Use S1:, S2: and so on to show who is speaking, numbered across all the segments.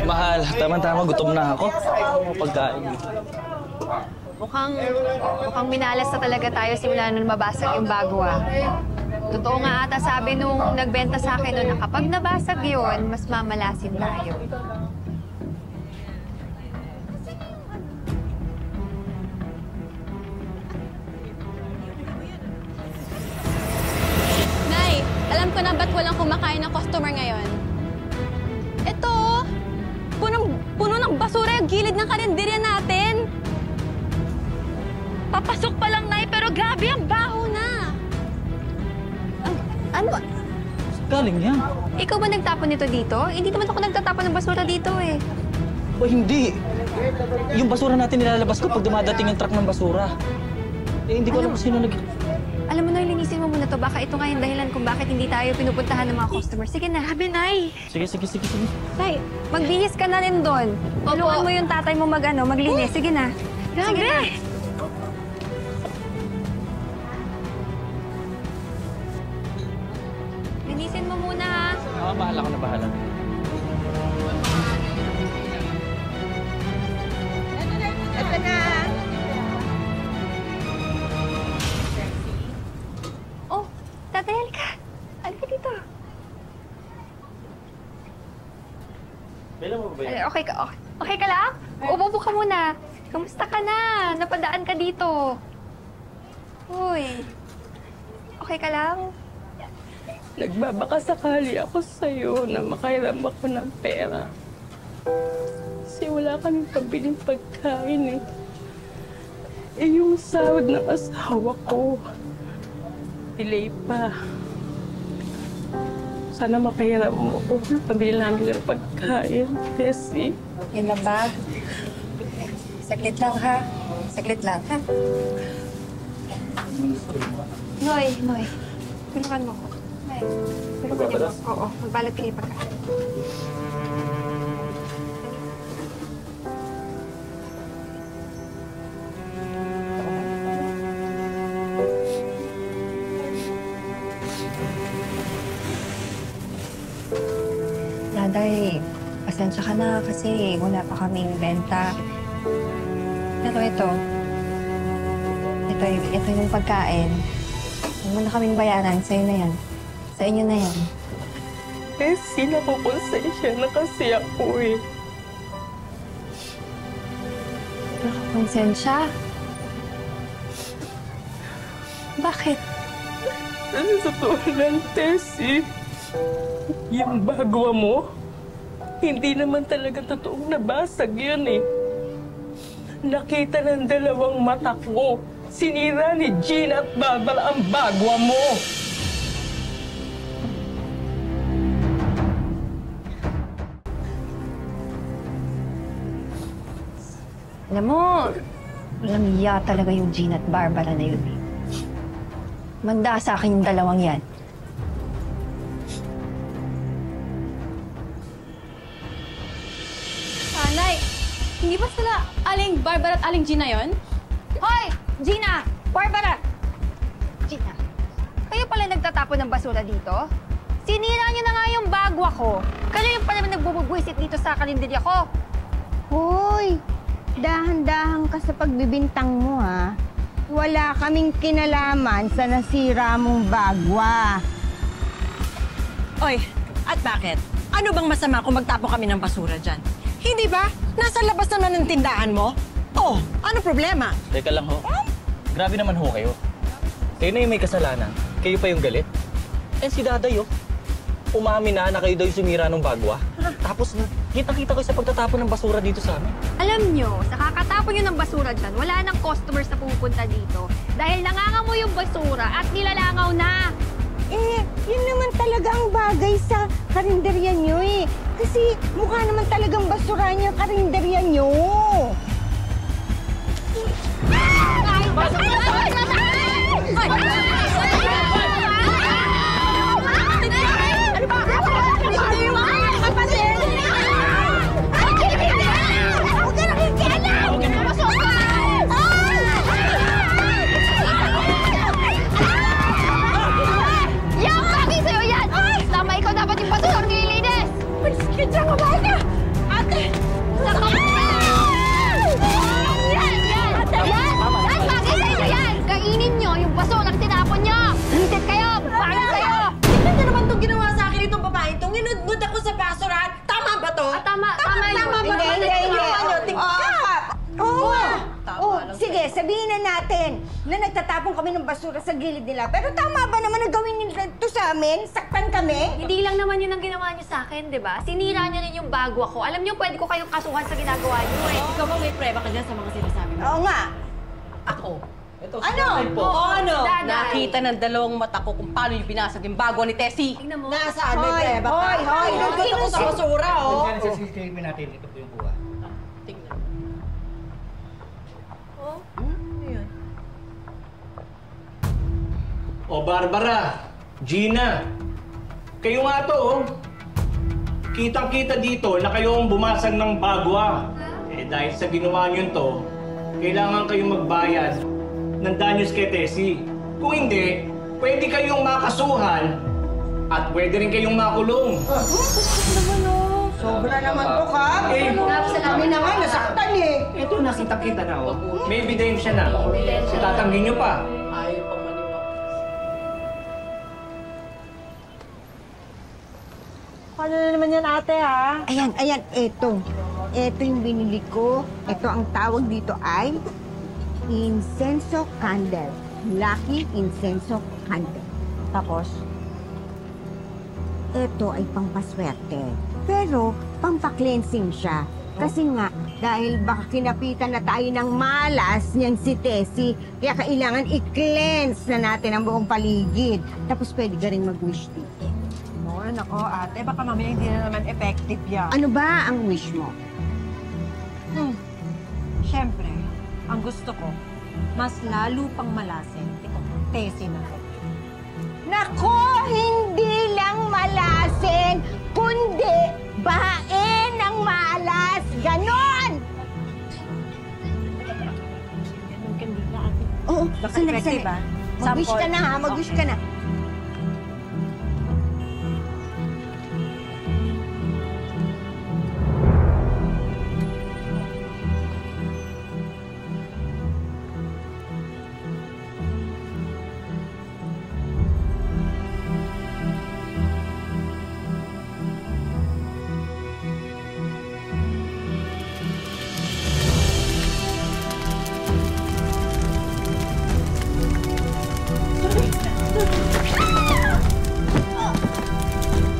S1: Mahal, tama-tama, gutom na ako. Pagkain.
S2: Mukhang minalas na talaga tayo simula nung mabasag yung bago ah. Totoo nga ata sabi nung nagbenta sa akin noon na kapag nabasag yun, mas mamalasin tayo.
S3: Nay, alam ko na ba't walang kumakain ng customer ngayon. Ito, puno ng basura yung gilid ng karinderya natin. Papasok pa lang, Nay, pero grabe ang baho na.
S2: Ano ba?
S1: Galing yan.
S2: Ikaw ba nagtapon nito dito? Hindi naman ako nagtatapon ng basura dito eh.
S1: O hindi. Yung basura natin nilalabas ko pag dumadating yung truck ng basura. Eh, hindi ko alam kung sino
S2: Alam mo, Nay, linisin mo muna to. Baka ito nga yung dahilan kung bakit hindi tayo pinupuntahan ng mga customers. Sige na. Sabi, Nay.
S1: Sige.
S2: Nay, magbihis ka na rin doon. Tulungan mo yung tatay mo maglinis. Sige na. Sige na. Linisin mo muna, ha?
S1: Oo, bahala ko na bahala.
S4: Ito na.
S2: Oh, tatay, halika. Halika dito.
S1: Bela mo ba yan?
S2: Okay ka lang? Upo ka muna. Kamusta ka na? Napadaan ka dito. Uy. Okay ka lang?
S4: Nagbabakasakali ako sa'yo na makairam ako ng pera. Kasi wala kaming pabiling pagkain eh. Eh yung sahod ng asawa ko, delay pa. Sana makahiram mo ako. Pabili namin ng pagkain, Tessie.
S2: Yan lang ba? Saglit lang, ha? Saglit lang, ha? Noy. Tulungan mo ko. Noy, tulungan mo. Oo, magbalot kayo pagkain. Daday, pasensya ka na kasi wala pa kaming benta. Pero ito yung pagkain. Huwag mo na kaming bayaran. Sa'yo na yan. Sa inyo na yan.
S4: Tessie, nakukonsensya na kasi ako eh.
S2: Nakakonsensya? Bakit?
S4: Ano sa tuwanan, Tessie? Yung bagwa mo, hindi naman talaga totoong nabasag yun eh. Nakita ng dalawang mata ko. Sinira ni Gina at Barbara ang bagwa mo.
S2: Alam mo, walang iya talaga yung Gina at Barbara na yun. Manda sa akin yung dalawang yan.
S3: Nay, hindi ba sila aling Barbara at aling Gina yon?
S2: Hoy! Gina! Barbara! Gina, kayo pala nagtatapon ng basura dito? Sinira niyo na nga yung bagwa ko. Kayo yung pala nagbubugwisit dito sa karinderya ko.
S5: Hoy! Dahan-dahan ka sa pagbibintang mo, ha? Wala kaming kinalaman sa nasira mong bagwa.
S6: Oy, at bakit? Ano bang masama kung magtapon kami ng basura dyan? Hindi ba? Nasa labas naman ng tindahan mo? Oh, ano problema?
S1: Teka lang ho. Grabe naman ho kayo. Kayo na yung may kasalanan. Kayo pa yung galit. Eh si Daday umamin na kayo daw yung sumira ng bagwa. Tapos kita-kita ko sa pagtatapon ng basura dito sa amin.
S2: Alam nyo, sa kakatapon nyo ng basura dyan, wala nang customers na pupunta dito. Dahil nangangamoy yung basura at nilalangaw na.
S5: Eh, yun naman talaga ang bagay sa karinderya nyo eh. Kasi mukha naman talagang basura niya karinderya nyo.
S2: Dapat yung basura nililinis!
S6: Kitsa ka ba ka? Ate! to?
S2: Tama
S6: ba
S5: Hindi. Oo.
S6: Tama
S5: Oh,
S6: lang,
S5: sige, sabihin na natin na nagtatapon kami ng basura sa gilid nila. Pero tama ba naman na gawin nila ito sa amin? Saktan kami?
S2: Hindi lang naman yun ang ginawa niyo sa akin, di ba? Sinira niyo rin yung bagwa ko. Alam niyo, pwede ko kayong kasuhan sa ginagawa niyo eh.
S6: Ikaw ba may preba ka dyan sa mga sinasabi mo?
S5: Oo nga.
S6: Ako.
S1: Ito,
S5: Ano?
S1: po.
S6: Oo, ano?
S2: Daday.
S6: Nakita ng dalawang mata ko kung paano yung binasag yung bagwa ni Tessie.
S2: Tingnan mo.
S6: Nasaan? May
S5: Hoy,
S6: preba ka?
S5: hoy,
S6: Nandito ko sa basura, oh.
S1: Diyan sa CCTV natin, ito po yung kuha.
S6: Tingnan.
S7: O Barbara, Gina, kayo nga to, oh. Kitang-kita dito na kayo ang bumasag ng bagwa. Eh dahil sa ginawa niyo to, kailangan kayong magbayad ng danyos kay Tessie. Kung hindi, pwede kayong makasuhan at pwede rin kayong makulong.
S5: Sobra naman to, Kap.
S7: Eh,
S5: Kami na nga, nasaktan eh.
S7: ito nakita-kita na, oh. May ebidensya na. Tatanggihin niyo pa.
S6: Ayaw pang maniwala.
S8: Paano na naman yan, ate, ha?
S5: Ayan, eto. Eto yung binili ko. Eto ang tawag dito ay incenso candle. Lucky incenso candle.
S8: Tapos?
S5: Eto ay pampaswerte. Pero pampakleansing siya. Kasi nga, dahil baka kinapitan na tayo ng malas niyan si Tessie, kaya kailangan i-cleanse na natin ang buong paligid. Tapos pwede ka rin mag-wish dito.
S8: Oh, nako, ate. Baka mamaya hindi na naman effective yan.
S5: Ano ba ang wish mo?
S8: Siyempre, ang gusto ko, mas lalo pang malasin itong Tessie na.
S5: Nako, hindi lang malasin, kundi bahain ng malas. Ganon!
S8: Ganun kanila, ate.
S5: Oo,
S8: Baka
S5: sandali,
S8: effective,
S5: sandali.
S8: ah?
S5: Mag-wish
S8: Sample.
S5: ka na ha, mag-wish ka na.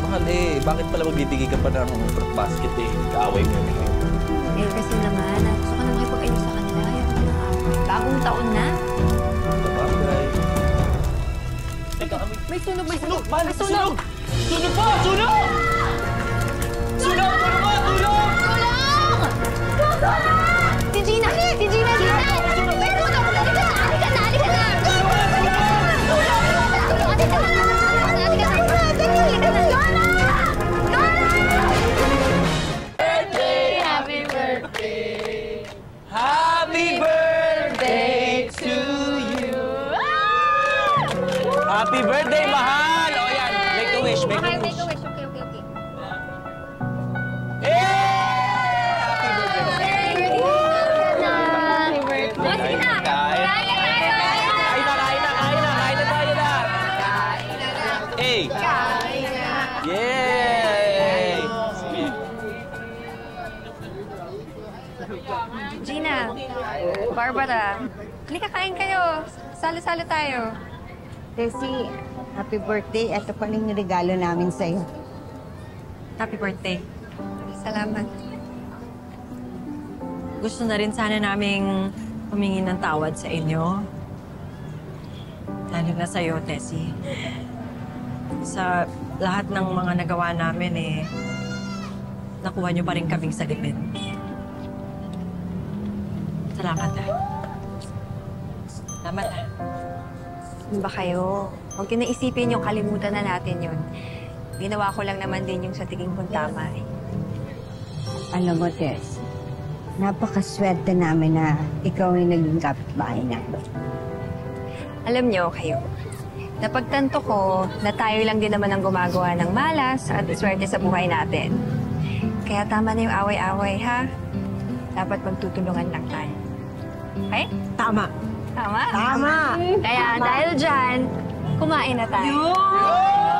S1: Mahal bakit pala magbibigay ka pa ng fruit basket Kaaway mo yun
S2: Eh, kasi naman, gusto ko na makipag-ayos sa kanila. Ayoko na bagong taon na.
S1: Sabagay.
S2: May sunog, may sunog!
S1: Mahal,
S2: May sunog!
S7: Sunog po! Sunog! Sunog! Sunog! Sunog!
S2: Si Gina! Si Gina! Gina! May sunog! Halika na! Halika na! Halika na!
S1: Happy birthday to you! Happy birthday, mahal! O yan, make a wish, make a
S2: Okay,
S1: wish.
S2: make a wish. Okay, okay, okay.
S1: Happy birthday!
S2: Happy birthday! Sige na!
S1: Kain.
S2: Kain na tayo!
S1: Kain na tayo na! Hey! Yay!
S2: Gina, Barbara, halika kain kayo. Salo-salo tayo.
S5: Tessie, happy birthday. Ito pa yung regalo namin sa'yo.
S6: Happy birthday.
S2: Salamat.
S6: Gusto na rin sana naming humingi ng tawad sa inyo. Lalo na sa'yo, Tessie. Sa lahat ng mga nagawa namin, nakuha niyo pa rin kaming sagipin. Salamat, ha. Salamat, ha.
S2: Ano ba kayo? Huwag yun naisipin yung kalimutan na natin yun. Ginawa ko lang naman din yung sa tingin kong tama eh.
S5: Alam mo, Tess, napakaswerte namin na ikaw ay naging kapitbahay namin.
S2: Alam niyo kayo, napagtanto ko na tayo lang din naman ang gumagawa ng malas at swerte sa buhay natin. Kaya tama na yung away-away, ha? Dapat magtutulungan lang tayo. Okay?
S6: Tama.
S2: Tama?
S5: Tama!
S2: Kaya dahil dyan, kumain na tayo.
S6: Yun!